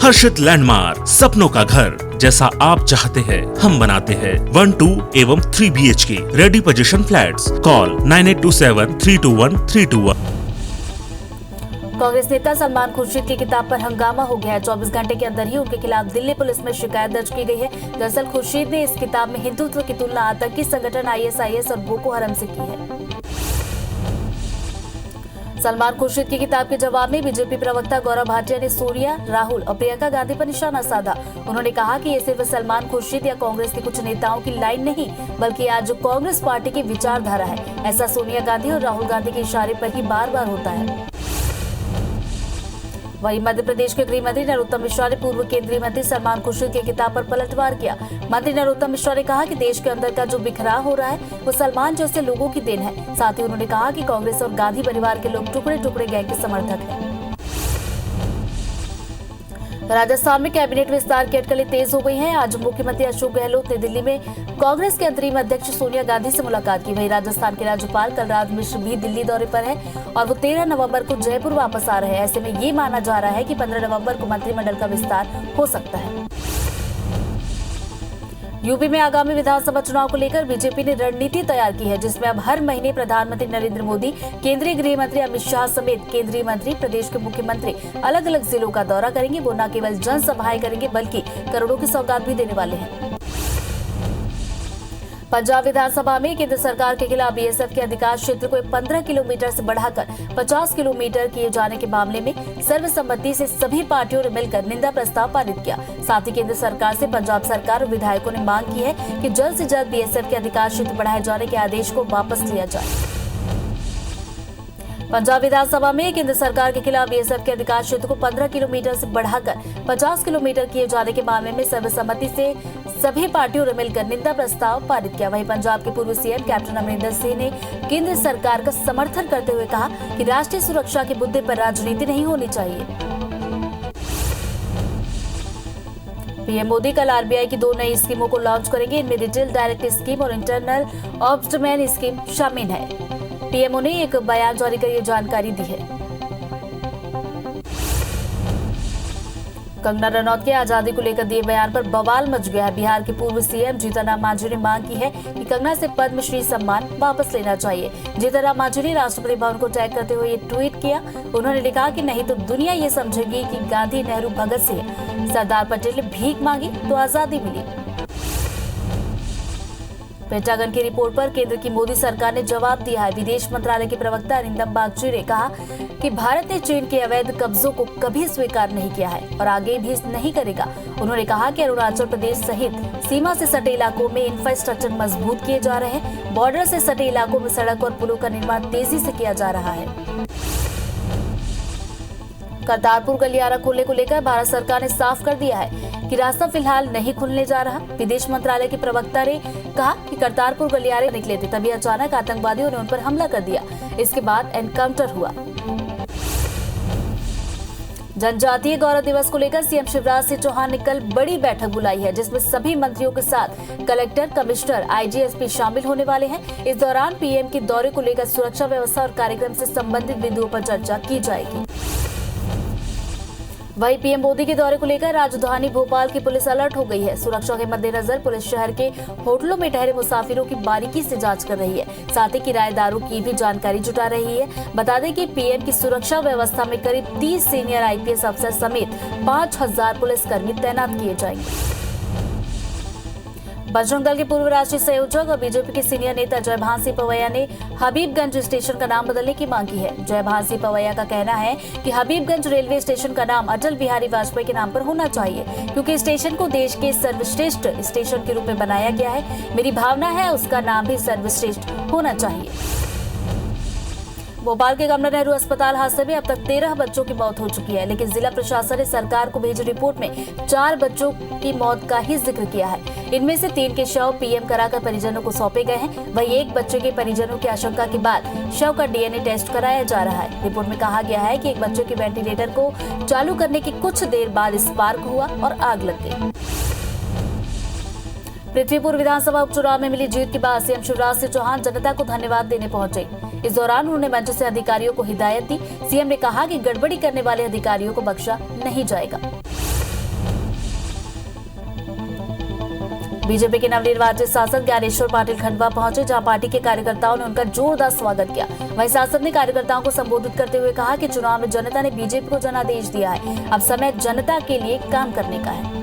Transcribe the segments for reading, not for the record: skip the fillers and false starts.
हर्षित landmark, सपनों का घर जैसा आप चाहते हैं हम बनाते हैं। 1, 2 एवं 3 BHK ready position flats. Call 9827321321। Congress नेता सलमान खुर्शीद की किताब पर हंगामा हो गया है। 24 घंटे के अंदर ही उनके खिलाफ दिल्ली पुलिस में शिकायत दर्ज की गई है। दरअसल खुर्शीद ने इस किताब में हिंदुत्व की तुलना आतंकी संगठन ISIS और बोको हराम से की है। सलमान खुर्शीद की किताब के जवाब में बीजेपी प्रवक्ता गौरव भाटिया ने सोनिया, राहुल और प्रियंका गांधी पर निशाना साधा। उन्होंने कहा कि ये सिर्फ सलमान खुर्शीद या कांग्रेस के कुछ नेताओं की लाइन नहीं, बल्कि आज कांग्रेस पार्टी की विचारधारा है। ऐसा सोनिया गांधी और राहुल गांधी के इशारे पर ही बार बार होता है। वहीं मध्य प्रदेश के गृह मंत्री नरोत्तम मिश्रा ने पूर्व केंद्रीय मंत्री सलमान खुर्शीद की किताब पर पलटवार किया। मंत्री नरोत्तम मिश्रा ने कहा कि देश के अंदर का जो बिखराव हो रहा है वो सलमान जैसे लोगों की देन है। साथ ही उन्होंने कहा कि कांग्रेस और गांधी परिवार के लोग टुकड़े टुकड़े गैंग के समर्थक हैं। राजस्थान में कैबिनेट विस्तार की अटकलें तेज हो गई हैं। आज मुख्यमंत्री अशोक गहलोत ने दिल्ली में कांग्रेस के अंतरिम अध्यक्ष सोनिया गांधी से मुलाकात की। वहीं राजस्थान के राज्यपाल कलराज मिश्र भी दिल्ली दौरे पर है और वो 13 नवंबर को जयपुर वापस आ रहे हैं। ऐसे में ये माना जा रहा है कि 15 नवंबर को मंत्रिमंडल का विस्तार हो सकता है। यूपी में आगामी विधानसभा चुनाव को लेकर बीजेपी ने रणनीति तैयार की है, जिसमें अब हर महीने प्रधानमंत्री नरेंद्र मोदी, केंद्रीय गृह मंत्री अमित शाह समेत केंद्रीय मंत्री, प्रदेश के मुख्यमंत्री अलग अलग जिलों का दौरा करेंगे। वो न केवल जनसभाएं करेंगे बल्कि करोड़ों की सौगात भी देने वाले हैं। पंजाब विधानसभा में केंद्र सरकार के खिलाफ BSF के अधिकार क्षेत्र को 15 किलोमीटर से बढ़ाकर 50 किलोमीटर किए जाने के मामले में सर्वसम्मति से सभी पार्टियों ने मिलकर निंदा प्रस्ताव पारित किया। साथ ही केंद्र सरकार से पंजाब सरकार और विधायकों ने मांग की है कि जल्द से जल्द BSF के अधिकार क्षेत्र बढ़ाए जाने के आदेश को वापस लिया जाए। पंजाब विधानसभा में केंद्र सरकार के खिलाफ BSF के अधिकार क्षेत्र को 15 किलोमीटर से बढ़ाकर 50 किलोमीटर किए जाने के मामले में सर्वसम्मति से सभी पार्टियों ने मिलकर निंदा प्रस्ताव पारित किया। वहीं पंजाब के पूर्व CM कैप्टन अमरिंदर सिंह ने केंद्र सरकार का समर्थन करते हुए कहा कि राष्ट्रीय सुरक्षा के मुद्दे पर राजनीति नहीं होनी चाहिए। पीएम मोदी कल RBI की 2 नई स्कीमों को लॉन्च करेंगे। इनमें रिटेल डायरेक्ट स्कीम और इंटरनल ऑब्जमेन स्कीम शामिल है। पीएमओ ने एक बयान जारी कर ये जानकारी दी है। कंगना रनौत के आजादी को लेकर दिए बयान पर बवाल मच गया है। बिहार के पूर्व CM जीतनराम मांझी ने मांग की है कि कंगना से पद्मश्री सम्मान वापस लेना चाहिए। जीतनराम मांझी ने राष्ट्रपति भवन को टैग करते हुए ये ट्वीट किया। उन्होंने लिखा कि नहीं तो दुनिया ये समझेगी कि गांधी, नेहरू, भगत सिंह, सरदार पटेल ने भीख मांगी तो आजादी मिली। पेंटागन की रिपोर्ट पर केंद्र की मोदी सरकार ने जवाब दिया है। विदेश मंत्रालय के प्रवक्ता अरिंदम बागची ने कहा कि भारत ने चीन के अवैध कब्जों को कभी स्वीकार नहीं किया है और आगे भी नहीं करेगा। उन्होंने कहा कि अरुणाचल प्रदेश सहित सीमा से सटे इलाकों में इंफ्रास्ट्रक्चर मजबूत किए जा रहे हैं। बॉर्डर से सटे इलाकों में सड़क और पुलों का निर्माण तेजी से किया जा रहा है। करतारपुर गलियारा खोलने को लेकर भारत सरकार ने साफ कर दिया है कि रास्ता फिलहाल नहीं खुलने जा रहा। विदेश मंत्रालय के प्रवक्ता ने कहा कि करतारपुर गलियारे निकले थे, तभी अचानक आतंकवादियों ने उन पर हमला कर दिया। इसके बाद एनकाउंटर हुआ। जनजातीय गौरव दिवस को लेकर CM शिवराज सिंह चौहान ने कल बड़ी बैठक बुलाई है, जिसमें सभी मंत्रियों के साथ कलेक्टर, कमिश्नर, IG, SP शामिल होने वाले हैं। इस दौरान PM के दौरे को लेकर सुरक्षा व्यवस्था और कार्यक्रम से संबंधित बिंदुओं पर चर्चा की जाएगी। वहीं पीएम मोदी के दौरे को लेकर राजधानी भोपाल की पुलिस अलर्ट हो गई है। सुरक्षा के मद्देनजर पुलिस शहर के होटलों में ठहरे मुसाफिरों की बारीकी से जांच कर रही है, साथ ही किराएदारों की भी जानकारी जुटा रही है। बता दें कि पीएम की सुरक्षा व्यवस्था में करीब 30 सीनियर IPS अफसर समेत 5000 पुलिसकर्मी तैनात किए जाएंगे। बजरंग दल के पूर्व राष्ट्रीय संयोजक और बीजेपी के सीनियर नेता जयभान सिंह पवैया ने हबीबगंज स्टेशन का नाम बदलने की मांग की है। जयभान सिंह पवैया का कहना है कि हबीबगंज रेलवे स्टेशन का नाम अटल बिहारी वाजपेयी के नाम पर होना चाहिए, क्योंकि स्टेशन को देश के सर्वश्रेष्ठ स्टेशन के रूप में बनाया गया है। मेरी भावना है उसका नाम भी सर्वश्रेष्ठ होना चाहिए। भोपाल के कमला नेहरू अस्पताल हादसे में अब तक 13 बच्चों की मौत हो चुकी है, लेकिन जिला प्रशासन ने सरकार को भेजी रिपोर्ट में 4 बच्चों की मौत का ही जिक्र किया है। इनमें से 3 के शव पीएम कराकर परिजनों को सौंपे गए हैं। वहीं एक बच्चे के परिजनों की आशंका के बाद शव का DNA टेस्ट कराया जा रहा है। रिपोर्ट में कहा गया है कि एक बच्चे के वेंटिलेटर को चालू करने की कुछ देर बाद स्पार्क हुआ और आग लग गई। पृथ्वीपुर विधानसभा उपचुनाव में मिली जीत के बाद सीएम शिवराज सिंह चौहान जनता को धन्यवाद देने पहुंचे। इस दौरान उन्होंने मंच से अधिकारियों को हिदायत दी। सीएम ने कहा कि गड़बड़ी करने वाले अधिकारियों को बख्शा नहीं जाएगा। बीजेपी के नवनिर्वाचित सांसद ज्ञानेश्वर पाटिल खंडवा पहुंचे, जहां पार्टी के कार्यकर्ताओं ने उनका जोरदार स्वागत किया। वहीं सांसद ने कार्यकर्ताओं को संबोधित करते हुए कहा कि चुनाव में जनता ने बीजेपी को जनादेश दिया है, अब समय जनता के लिए काम करने का है।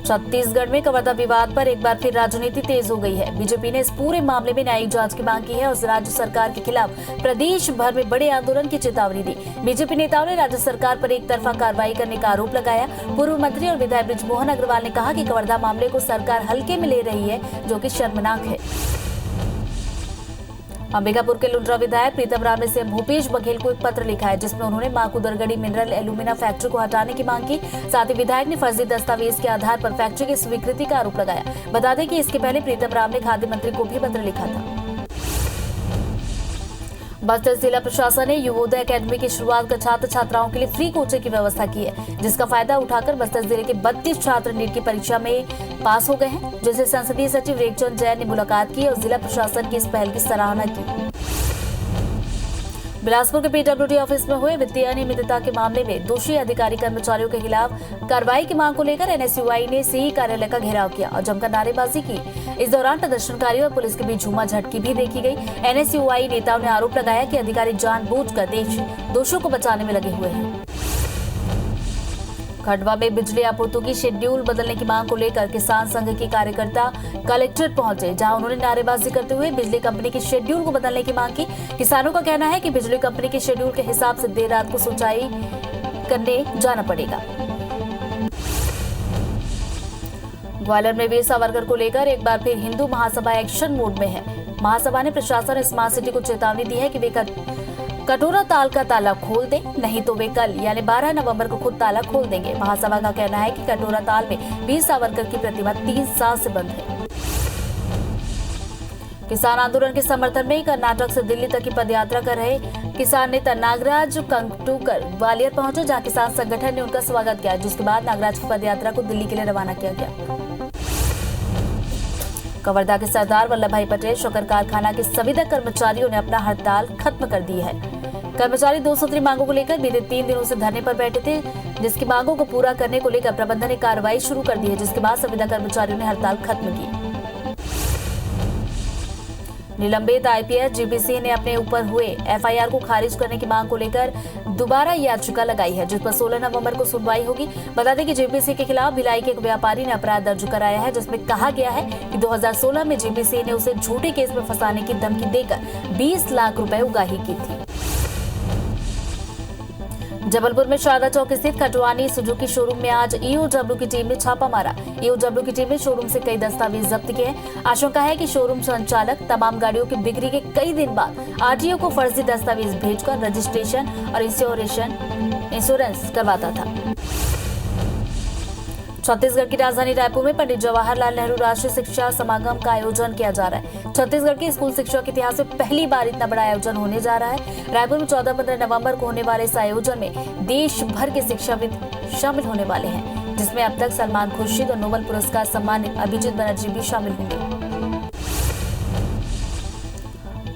छत्तीसगढ़ में कवर्धा विवाद पर एक बार फिर राजनीति तेज हो गई है। बीजेपी ने इस पूरे मामले में न्यायिक जांच की मांग की है और राज्य सरकार के खिलाफ प्रदेश भर में बड़े आंदोलन की चेतावनी दी। बीजेपी नेताओं ने राज्य सरकार पर एक तरफा कार्रवाई करने का आरोप लगाया। पूर्व मंत्री और विधायक बृजमोहन अग्रवाल ने कहा कि कवर्धा मामले को सरकार हल्के में ले रही है, जो कि शर्मनाक है। अंबिकापुर के लुंड्रा विधायक प्रीतम राम ने सीएम भूपेश बघेल को एक पत्र लिखा है, जिसमें उन्होंने माकुदरगढ़ी मिनरल एल्यूमिना फैक्ट्री को हटाने की मांग की। साथ ही विधायक ने फर्जी दस्तावेज के आधार पर फैक्ट्री की स्वीकृति का आरोप लगाया। बता दें कि इसके पहले प्रीतम राम ने खाद्य मंत्री को भी पत्र लिखा था। बस्तर जिला प्रशासन ने युवोदय अकेडमी की शुरुआत कर छात्र छात्राओं के लिए फ्री कोचिंग की व्यवस्था की है, जिसका फायदा उठाकर बस्तर जिले के 32 छात्र नीट की परीक्षा में पास हो गए हैं, जिससे संसदीय सचिव रेखचंद जैन ने मुलाकात की और जिला प्रशासन की इस पहल की सराहना की। बिलासपुर के पीडब्ल्यूडी ऑफिस में हुए वित्तीय अनियमितता के मामले में दोषी अधिकारी कर्मचारियों के खिलाफ कार्रवाई की मांग को लेकर एनएसयूआई ने सीई कार्यालय का घेराव किया और जमकर नारेबाजी की। इस दौरान प्रदर्शनकारियों और पुलिस के बीच झूमाझटकी भी देखी गई। एनएसयूआई नेताओं ने आरोप लगाया कि अधिकारी जानबूझकर दोषियों को बचाने में लगे हुए हैं। खंडवा में बिजली आपूर्ति की शेड्यूल बदलने की मांग को लेकर किसान संघ के कार्यकर्ता कलेक्ट्रेट पहुंचे, जहां उन्होंने नारेबाजी करते हुए बिजली कंपनी के शेड्यूल को बदलने की मांग की। किसानों का कहना है कि बिजली कंपनी के शेड्यूल के हिसाब से देर रात को सिंचाई करने जाना पड़ेगा। ग्वालियर में वीर सावरकर को लेकर एक बार फिर हिंदू महासभा एक्शन मोड में है। महासभा ने प्रशासन और स्मार्ट सिटी को चेतावनी दी है कि वे कटोरा ताल का ताला खोल दें, नहीं तो वे कल यानी 12 नवंबर को खुद ताला खोल देंगे। महासभा का कहना है कि कटोरा ताल में वीर सावरकर की प्रतिमा 3 साल से बंद है। किसान आंदोलन के समर्थन में कर्नाटक से दिल्ली तक की पदयात्रा कर रहे किसान नेता नागराज कंटूकर ग्वालियर पहुंचे, जहां किसान संगठन ने उनका स्वागत किया, जिसके बाद नागराज की पदयात्रा को दिल्ली के लिए रवाना किया गया। कवर्धा के सरदार वल्लभ भाई पटेल शक्कर कारखाना के संविदा कर्मचारियों ने अपना हड़ताल खत्म कर दी है। कर्मचारी 2 सूत्री मांगों को लेकर बीते 3 दिनों से धरने पर बैठे थे, जिसकी मांगों को पूरा करने को लेकर प्रबंधन ने कार्रवाई शुरू कर दी है, जिसके बाद संविदा कर्मचारियों ने हड़ताल खत्म की। निलंबित आईपीएस जीपीसी ने अपने ऊपर हुए एफआईआर को खारिज करने की मांग को लेकर दोबारा याचिका लगाई है, जिस पर 16 नवंबर को सुनवाई होगी। बता दें कि जीपीसी के खिलाफ भिलाई के एक व्यापारी ने अपराध दर्ज कराया है, जिसमें कहा गया है कि 2016 में जीपीसी ने उसे झूठे केस में फंसाने की धमकी देकर 20 लाख रुपए उगाही की थी। जबलपुर में शारदा चौक स्थित खटवानी सुजुकी शोरूम में आज ईओडब्ल्यू की टीम ने छापा मारा। ईओडब्ल्यू की टीम ने शोरूम से कई दस्तावेज जब्त किए हैं। आशंका है कि शोरूम संचालक तमाम गाड़ियों की बिक्री के कई दिन बाद आरटीओ को फर्जी दस्तावेज भेजकर रजिस्ट्रेशन और इंश्योरेंस करवाता था। छत्तीसगढ़ की राजधानी रायपुर में पंडित जवाहरलाल नेहरू राष्ट्रीय शिक्षा समागम का आयोजन किया जा रहा है। छत्तीसगढ़ के स्कूल शिक्षा के इतिहास में पहली बार इतना बड़ा आयोजन होने जा रहा है। रायपुर में 14-15 नवंबर को होने वाले इस आयोजन में देश भर के शिक्षाविद शामिल होने वाले हैं, जिसमें अब तक सलमान खुर्शीद और नोबेल पुरस्कार सम्मानित अभिजीत बनर्जी भी शामिल होंगे।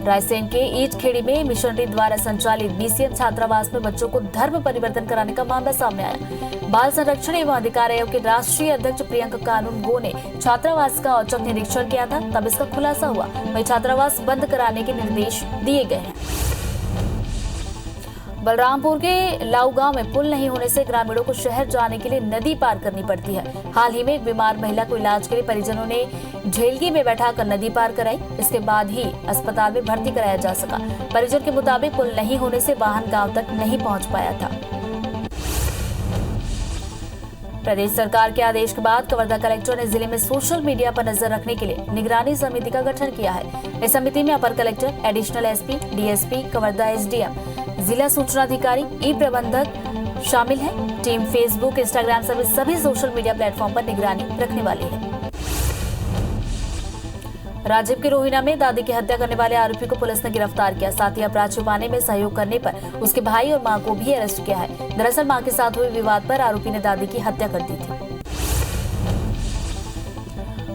रायसेन के ईटखेड़ी में मिशनरी द्वारा संचालित बीसीएम छात्रावास में बच्चों को धर्म परिवर्तन कराने का मामला सामने आया। बाल संरक्षण एवं अधिकार आयोग के राष्ट्रीय अध्यक्ष प्रियंका कानून गो ने छात्रावास का औचक निरीक्षण किया था, तब इसका खुलासा हुआ। वही छात्रावास बंद कराने के निर्देश दिए गए हैं। बलरामपुर के लाऊ गांव में पुल नहीं होने से ग्रामीणों को शहर जाने के लिए नदी पार करनी पड़ती है। हाल ही में एक बीमार महिला को इलाज के लिए परिजनों ने झेलगी में बैठाकर नदी पार कराई। इसके बाद ही अस्पताल में भर्ती कराया जा सका। परिजन के मुताबिक पुल नहीं होने से वाहन गांव तक नहीं पहुंच पाया था। प्रदेश सरकार के आदेश के बाद कवर्धा कलेक्टर ने जिले में सोशल मीडिया पर नजर रखने के लिए निगरानी समिति का गठन किया है। इस समिति में upper collector, additional SP, DSP, Kawardha SDM, जिला सूचना अधिकारी, ई प्रबंधक शामिल है। टीम फेसबुक, इंस्टाग्राम समेत सभी सोशल मीडिया प्लेटफॉर्म पर निगरानी रखने वाली है। राजीव के रोहिना में दादी की हत्या करने वाले आरोपी को पुलिस ने गिरफ्तार किया। साथ ही अपराध छुपाने में सहयोग करने पर उसके भाई और मां को भी अरेस्ट किया है। दरअसल मां के साथ हुए विवाद पर आरोपी ने दादी की हत्या कर दी थी।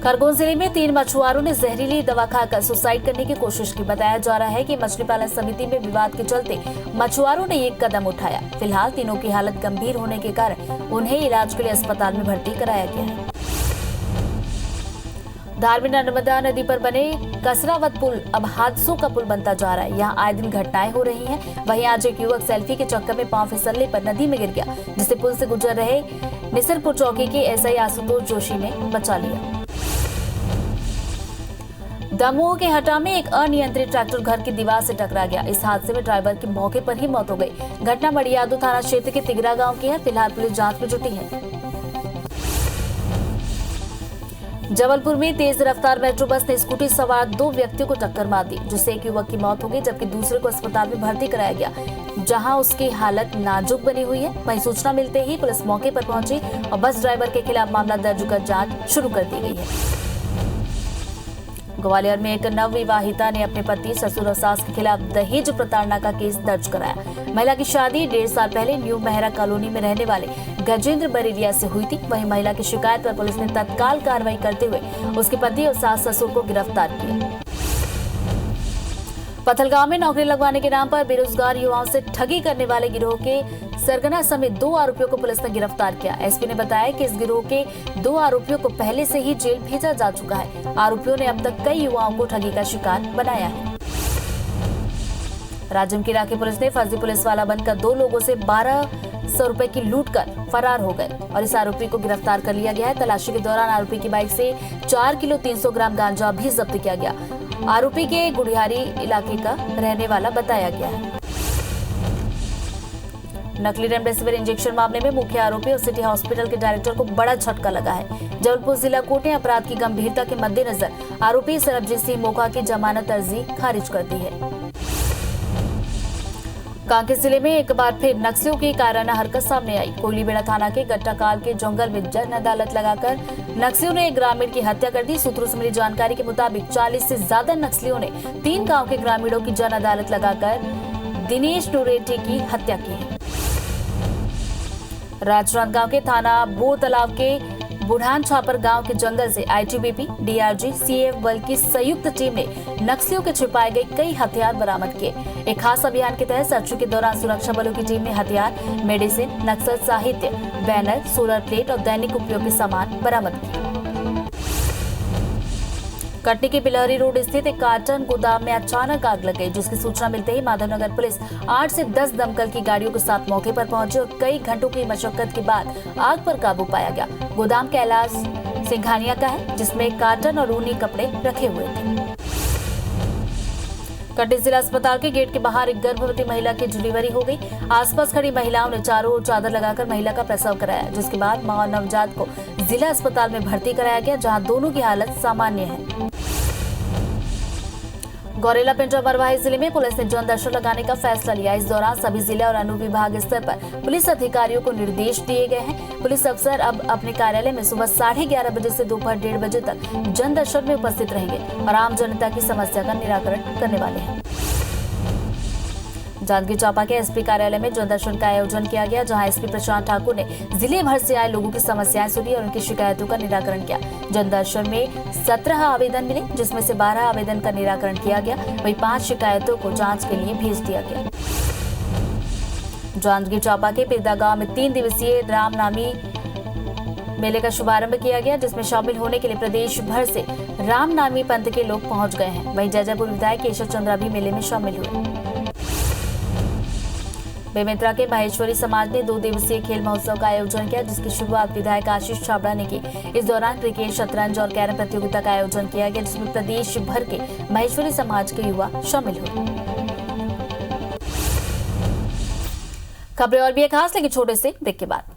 खरगोन जिले में 3 मछुआरों ने जहरीली दवा खाकर सुसाइड करने की कोशिश की। बताया जा रहा है कि मछली पालन समिति में विवाद के चलते मछुआरों ने ये कदम उठाया। फिलहाल तीनों की हालत गंभीर होने के कारण उन्हें इलाज के लिए अस्पताल में भर्ती कराया गया है। धार में नर्मदा नदी पर बने कसरावत पुल अब हादसों का पुल बनता जा रहा है। यहाँ आए दिन घटनाएं हो रही हैं। वहीं आज एक युवक सेल्फी के चक्कर में पांव फिसलने पर नदी में गिर गया, जिसे पुल से गुजर रहे निसरपुर चौकी के एसआई आशुतोष जोशी ने बचा लिया। दमोह के हटा में एक अनियंत्रित ट्रैक्टर घर की दीवार से टकरा गया। इस हादसे में ड्राइवर की मौके पर ही मौत हो गई। घटना मड़ियादू थाना क्षेत्र के तिगरा गांव की है। फिलहाल पुलिस जांच में जुटी है। जबलपुर में तेज रफ्तार मेट्रो बस ने स्कूटी सवार 2 व्यक्तियों को टक्कर मार दी, जिससे एक युवक की मौत हो गई, जबकि दूसरे को अस्पताल में भर्ती कराया गया, जहां उसकी हालत नाजुक बनी हुई है। वहीं सूचना मिलते ही पुलिस मौके पर पहुंची और बस ड्राइवर के खिलाफ मामला दर्ज कर जांच शुरू कर दी गई है। ग्वालियर में एक नवविवाहिता ने अपने पति, ससुर और सास के खिलाफ दहेज प्रताड़ना का केस दर्ज कराया। महिला की शादी 1.5 साल पहले न्यू मेहरा कॉलोनी में रहने वाले गजेंद्र बरेरिया से हुई थी। वहीं महिला की शिकायत पर पुलिस ने तत्काल कार्रवाई करते हुए उसके पति और सास ससुर को गिरफ्तार किया। पथलगांव में नौकरी लगवाने के नाम पर बेरोजगार युवाओं से ठगी करने वाले गिरोह के सरगना समेत 2 आरोपियों को पुलिस ने गिरफ्तार किया। एसपी ने बताया कि इस गिरोह के 2 आरोपियों को पहले से ही जेल भेजा जा चुका है। आरोपियों ने अब तक कई युवाओं को ठगी का शिकार बनाया है। राजम की राखी पुलिस ने फर्जी पुलिस वाला बनकर 2 लोगों से 1200 रुपए की लूट कर फरार हो गए और इस आरोपी को गिरफ्तार कर लिया गया है। तलाशी के दौरान आरोपी की बाइक से 4 किलो 300 ग्राम गांजा भी जब्त किया गया। आरोपी के गुड़ियारी इलाके का रहने वाला बताया गया है। नकली रेमडेसिविर इंजेक्शन मामले में मुख्य आरोपी और सिटी हॉस्पिटल के डायरेक्टर को बड़ा झटका लगा है। जबलपुर जिला कोर्ट ने अपराध की गंभीरता के मद्देनजर आरोपी सरबजीत सिंह मोका की जमानत अर्जी खारिज कर दी है। कांकेर जिले में एक बार फिर नक्सलियों की कायराना हरकत सामने आई। कोयलीबेड़ा थाना के गट्टाकाल के जंगल में जन अदालत लगाकर नक्सलियों ने एक ग्रामीण की हत्या कर दी। सूत्रों से मिली जानकारी के मुताबिक 40 से ज्यादा नक्सलियों ने 3 गांव के ग्रामीणों की जन अदालत लगाकर दिनेश नूरेटी की हत्या की है। राजनांद गांव के थाना बोर तालाब के बुढ़ान छापर गांव के जंगल से आईटीबीपी, डीआरजी, सीएफ बल की संयुक्त टीम ने नक्सलियों के छिपाए गए कई हथियार बरामद किए। एक खास अभियान के तहत सर्च के दौरान सुरक्षा बलों की टीम ने हथियार, मेडिसिन, नक्सल साहित्य, बैनर, सोलर प्लेट और दैनिक उपयोगी सामान बरामद किए। कटनी के बिलहरी रोड स्थित एक कार्टन गोदाम में अचानक आग लग गई, जिसकी सूचना मिलते ही माधवनगर पुलिस 8 से 10 दमकल की गाड़ियों के साथ मौके पर पहुंची और कई घंटों की मशक्कत के बाद आग पर काबू पाया गया। गोदाम कैलाश सिंघानिया का है, जिसमें कार्टन और ऊनी कपड़े रखे हुए थे। कटनी जिला अस्पताल के गेट के बाहर एक गर्भवती महिला की डिलीवरी हो गई। आसपास खड़ी महिलाओं ने चारों ओर चादर लगाकर महिला का प्रसव कराया, जिसके बाद मां और नवजात को जिला अस्पताल में भर्ती कराया गया, जहां दोनों की हालत सामान्य है। गौरेला पेंड्रा मरवाही जिले में पुलिस ने जनदर्शन लगाने का फैसला लिया। इस दौरान सभी जिला और अनुविभाग स्तर पर पुलिस अधिकारियों को निर्देश दिए गए हैं। पुलिस अफसर अब अपने कार्यालय में सुबह 11:30 बजे से दोपहर 1:30 बजे तक जनदर्शन में उपस्थित रहेंगे और आम जनता की समस्या का निराकरण करने वाले हैं। जांजगीर चांपा के एसपी कार्यालय में जनदर्शन का आयोजन किया गया, जहां एसपी प्रशांत ठाकुर ने जिले भर से आए लोगों की समस्याएं सुनी और उनकी शिकायतों का निराकरण किया। जनदर्शन में 17 आवेदन मिले, जिसमें से 12 आवेदन का निराकरण किया गया। वहीं 5 शिकायतों को जांच के लिए भेज दिया गया। जांजगीर चांपा के पिरदा गांव में 3 दिवसीय रामनामी मेले का शुभारंभ किया गया, जिसमें शामिल होने के लिए प्रदेश भर से रामनामी पंथ के लोग पहुंच गए हैं। वहीं जयजयपुर विधायक केशव चंद्रा भी मेले में शामिल हुए। बेमेतरा के महेश्वरी समाज ने 2 दिवसीय खेल महोत्सव का आयोजन किया, जिसकी शुरुआत विधायक आशीष छाबड़ा ने की। इस दौरान क्रिकेट, शतरंज और कैरम प्रतियोगिता का आयोजन किया गया, जिसमें प्रदेश भर के महेश्वरी समाज के युवा शामिल हुए। खबरें और भी है खास, लेकिन छोटे से ब्रेक के बाद।